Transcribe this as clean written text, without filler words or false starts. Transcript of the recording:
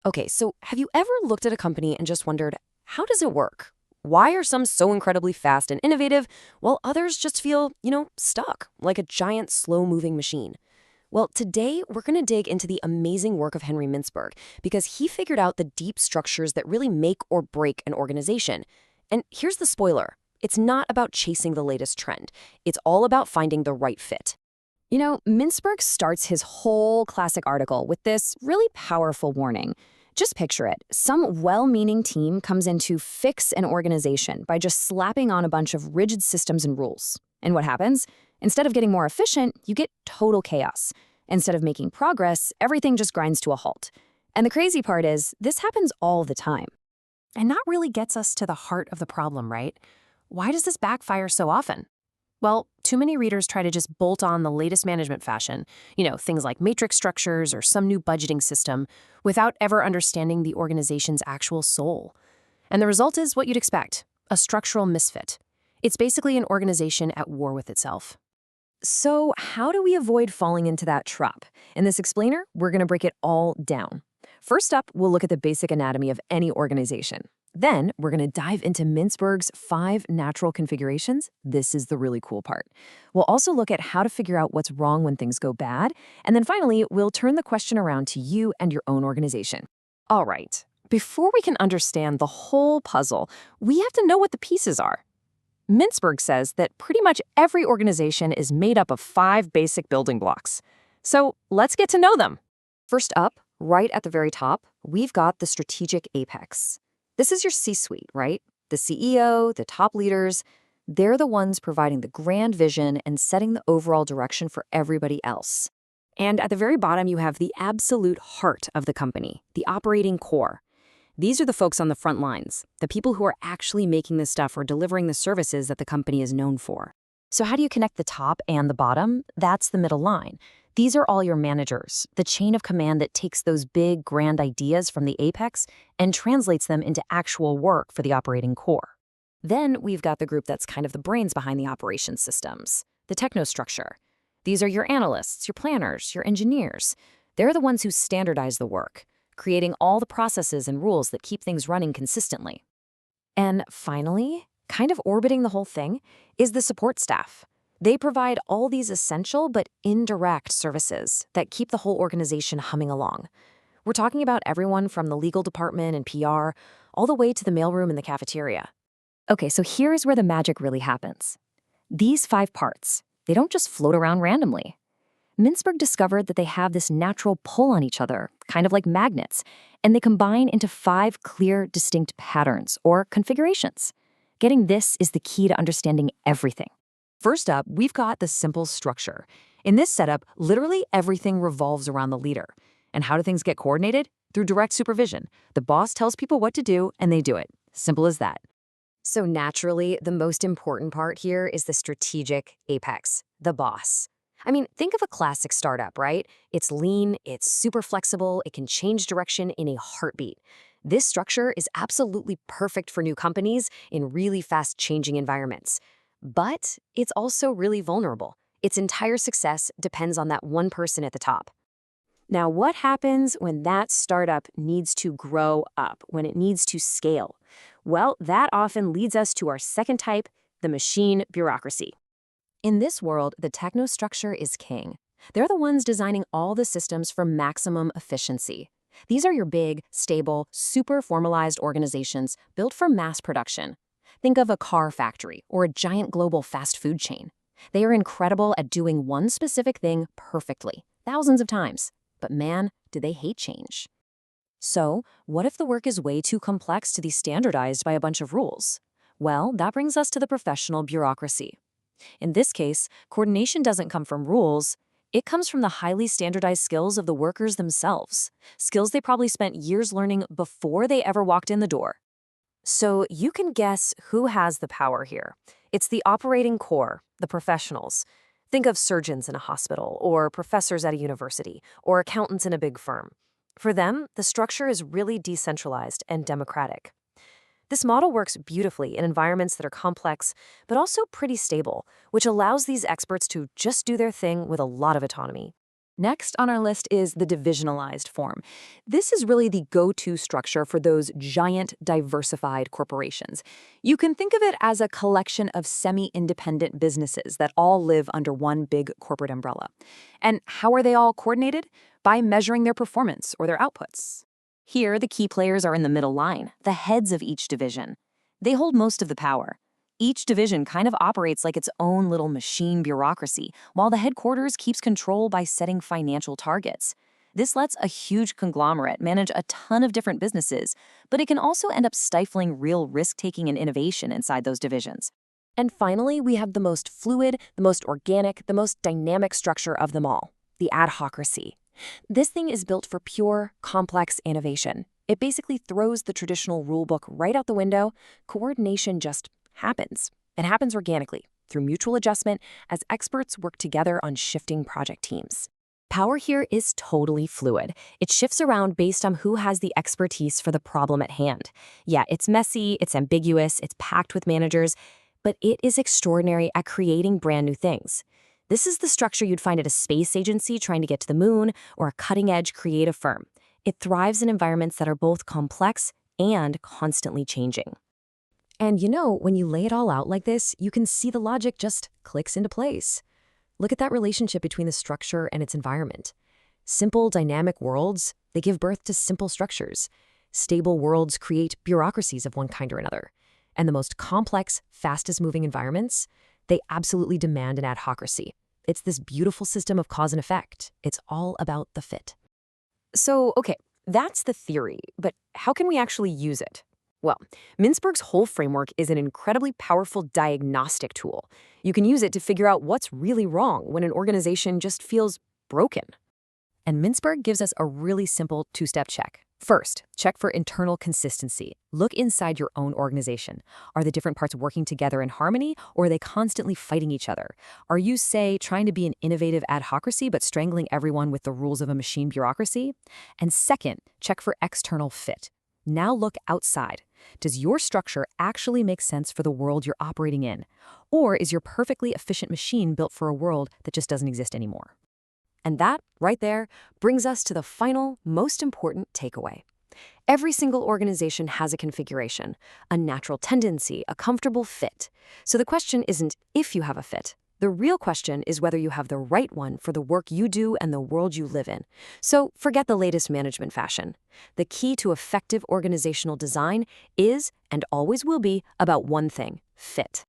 Okay, so have you ever looked at a company and just wondered, how does it work? Why are some so incredibly fast and innovative while others just feel, stuck, like a giant slow moving machine? Well, today we're going to dig into the amazing work of Henry Mintzberg because he figured out the deep structures that really make or break an organization. And here's the spoiler, it's not about chasing the latest trend, it's all about finding the right fit. Mintzberg starts his whole classic article with this really powerful warning. Just picture it. Some well-meaning team comes in to fix an organization by just slapping on a bunch of rigid systems and rules. And what happens? Instead of getting more efficient, you get total chaos. Instead of making progress, everything just grinds to a halt. And the crazy part is, this happens all the time. And that really gets us to the heart of the problem, right? Why does this backfire so often? Well, too many readers try to just bolt on the latest management fashion, things like matrix structures or some new budgeting system, without ever understanding the organization's actual soul. And the result is what you'd expect, a structural misfit. It's basically an organization at war with itself. So how do we avoid falling into that trap? In this explainer, we're going to break it all down. First up, we'll look at the basic anatomy of any organization. Then, we're going to dive into Mintzberg's 5 natural configurations. This is the really cool part. We'll also look at how to figure out what's wrong when things go bad. And then finally, we'll turn the question around to you and your own organization. All right, before we can understand the whole puzzle, we have to know what the pieces are. Mintzberg says that pretty much every organization is made up of 5 basic building blocks. So let's get to know them. First up, right at the very top, we've got the strategic apex. This is your C-suite, right? The CEO, the top leaders, they're the ones providing the grand vision and setting the overall direction for everybody else. And at the very bottom, you have the absolute heart of the company, the operating core. These are the folks on the front lines, the people who are actually making the stuff or delivering the services that the company is known for. So how do you connect the top and the bottom? That's the middle line. These are all your managers, the chain of command that takes those big, grand ideas from the apex and translates them into actual work for the operating core. Then we've got the group that's kind of the brains behind the operations systems, the technostructure. These are your analysts, your planners, your engineers. They're the ones who standardize the work, creating all the processes and rules that keep things running consistently. And finally, kind of orbiting the whole thing, is the support staff. They provide all these essential but indirect services that keep the whole organization humming along. We're talking about everyone from the legal department and PR, all the way to the mailroom and the cafeteria. Okay, so here's where the magic really happens. These 5 parts, they don't just float around randomly. Mintzberg discovered that they have this natural pull on each other, kind of like magnets, and they combine into 5 clear, distinct patterns or configurations. Getting this is the key to understanding everything. First up, we've got the simple structure. In this setup, literally everything revolves around the leader. And how do things get coordinated? Through direct supervision. The boss tells people what to do, and they do it. Simple as that. So naturally, the most important part here is the strategic apex, the boss. I mean, think of a classic startup, right? It's lean, it's super flexible, it can change direction in a heartbeat. This structure is absolutely perfect for new companies in really fast-changing environments. But it's also really vulnerable. Its entire success depends on that one person at the top. Now, what happens when that startup needs to grow up, when it needs to scale? Well, that often leads us to our second type, the machine bureaucracy. In this world, the technostructure is king. They're the ones designing all the systems for maximum efficiency. These are your big, stable, super formalized organizations built for mass production. Think of a car factory or a giant global fast food chain. They are incredible at doing one specific thing perfectly, thousands of times. But man, do they hate change. So, what if the work is way too complex to be standardized by a bunch of rules? Well, that brings us to the professional bureaucracy. In this case, coordination doesn't come from rules. It comes from the highly standardized skills of the workers themselves, skills they probably spent years learning before they ever walked in the door. So you can guess who has the power here. It's the operating core, the professionals. Think of surgeons in a hospital, or professors at a university, or accountants in a big firm. For them, the structure is really decentralized and democratic. This model works beautifully in environments that are complex, but also pretty stable, which allows these experts to just do their thing with a lot of autonomy. Next on our list is the divisionalized form. This is really the go-to structure for those giant, diversified corporations. You can think of it as a collection of semi-independent businesses that all live under one big corporate umbrella. And how are they all coordinated? By measuring their performance or their outputs. Here, the key players are in the middle line, the heads of each division. They hold most of the power. Each division kind of operates like its own little machine bureaucracy, while the headquarters keeps control by setting financial targets. This lets a huge conglomerate manage a ton of different businesses, but it can also end up stifling real risk-taking and innovation inside those divisions. And finally, we have the most fluid, the most organic, the most dynamic structure of them all, the adhocracy. This thing is built for pure, complex innovation. It basically throws the traditional rulebook right out the window. Coordination just happens. It happens organically, through mutual adjustment, as experts work together on shifting project teams. Power here is totally fluid. It shifts around based on who has the expertise for the problem at hand. Yeah, it's messy, it's ambiguous, it's packed with managers, but it is extraordinary at creating brand new things. This is the structure you'd find at a space agency trying to get to the moon or a cutting-edge creative firm. It thrives in environments that are both complex and constantly changing. And when you lay it all out like this, you can see the logic just clicks into place. Look at that relationship between the structure and its environment. Simple, dynamic worlds, they give birth to simple structures. Stable worlds create bureaucracies of one kind or another. And the most complex, fastest-moving environments, they absolutely demand an adhocracy. It's this beautiful system of cause and effect. It's all about the fit. So, okay, that's the theory, but how can we actually use it? Well, Mintzberg's whole framework is an incredibly powerful diagnostic tool. You can use it to figure out what's really wrong when an organization just feels broken. And Mintzberg gives us a really simple two-step check. First, check for internal consistency. Look inside your own organization. Are the different parts working together in harmony, or are they constantly fighting each other? Are you, say, trying to be an innovative adhocracy but strangling everyone with the rules of a machine bureaucracy? And second, check for external fit. Now look outside. Does your structure actually make sense for the world you're operating in? Or is your perfectly efficient machine built for a world that just doesn't exist anymore? And that, right there, brings us to the final, most important takeaway. Every single organization has a configuration, a natural tendency, a comfortable fit. So the question isn't if you have a fit. The real question is whether you have the right one for the work you do and the world you live in. So forget the latest management fashion. The key to effective organizational design is, and always will be, about one thing: fit.